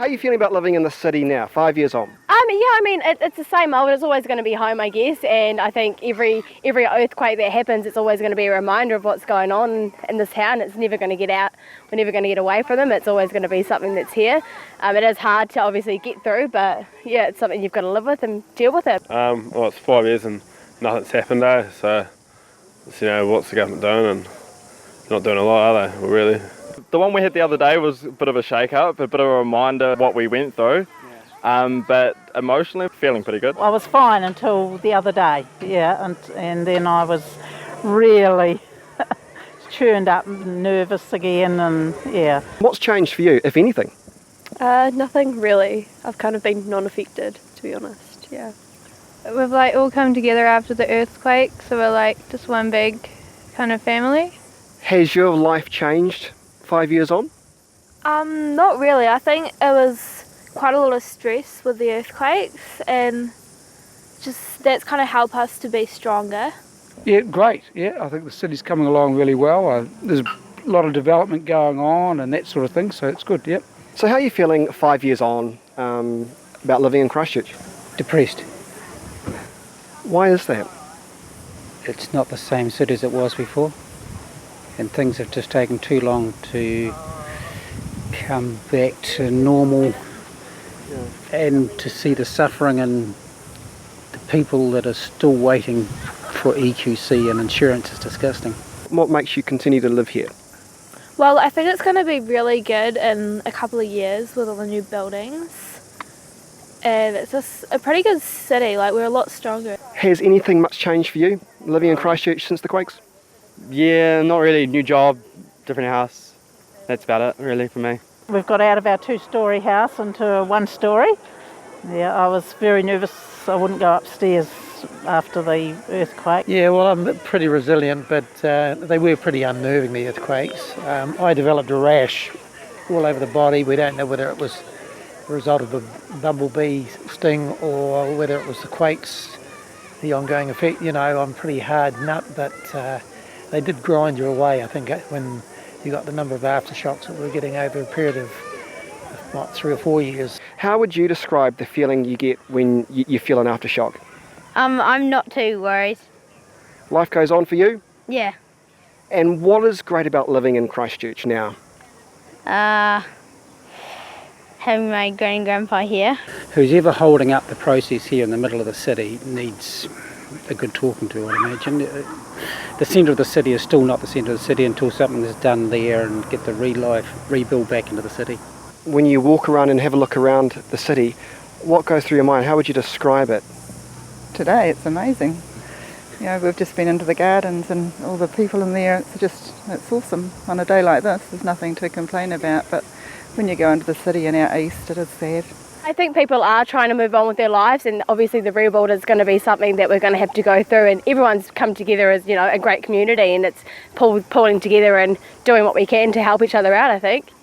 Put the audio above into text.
How are you feeling about living in the city now, 5 years on? It's the same old. It's always going to be home, I guess. And I think every earthquake that happens, it's always going to be a reminder of what's going on in this town. It's never going to get out. We're never going to get away from them. It's always going to be something that's here. It is hard to obviously get through, but yeah, it's something you've got to live with and deal with it. Well, it's 5 years and nothing's happened, eh? So, what's the government doing? And they're not doing a lot, are they? Really? The one we had the other day was a bit of a shake-up, a bit of a reminder of what we went through. But emotionally, feeling pretty good. I was fine until the other day, and then I was really churned up, nervous again, and yeah. What's changed for you, if anything? Nothing really. I've kind of been non-affected, to be honest, yeah. We've all come together after the earthquake, so we're just one big kind of family. Has your life changed 5 years on? Not really. I think it was quite a lot of stress with the earthquakes, and just that's kind of helped us to be stronger. Yeah, great. Yeah, I think the city's coming along really well. There's a lot of development going on and that sort of thing, so it's good, yep. So how are you feeling 5 years on about living in Christchurch? Depressed. Why is that? It's not the same city as it was before, and things have just taken too long to come back to normal. And to see the suffering and the people that are still waiting for EQC and insurance is disgusting. What makes you continue to live here? Well, I think it's going to be really good in a couple of years with all the new buildings. And it's just a pretty good city, we're a lot stronger. Has anything much changed for you, living in Christchurch since the quakes? Yeah, not really. New job, different house. That's about it, really, for me. We've got out of our two-storey house into a one-storey. Yeah, I was very nervous I wouldn't go upstairs after the earthquake. Yeah, well, I'm pretty resilient, but they were pretty unnerving, the earthquakes. I developed a rash all over the body. We don't know whether it was a result of a bumblebee sting or whether it was the quakes, the ongoing effect. I'm pretty hard nut, but they did grind you away, I think, when you got the number of aftershocks that we're getting over a period of 3 or 4 years. How would you describe the feeling you get when you feel an aftershock? I'm not too worried. Life goes on for you? Yeah. And what is great about living in Christchurch now? Having my grandpa here. Who's ever holding up the process here in the middle of the city needs a good talking to, I imagine. The centre of the city is still not the centre of the city until something is done there and get the rebuild back into the city. When you walk around and have a look around the city, what goes through your mind? How would you describe it? Today it's amazing. We've just been into the gardens and all the people in there, it's awesome. On a day like this, there's nothing to complain about, but when you go into the city in our east, it is sad. I think people are trying to move on with their lives, and obviously the rebuild is going to be something that we're going to have to go through, and everyone's come together as a great community, and it's pulling together and doing what we can to help each other out, I think.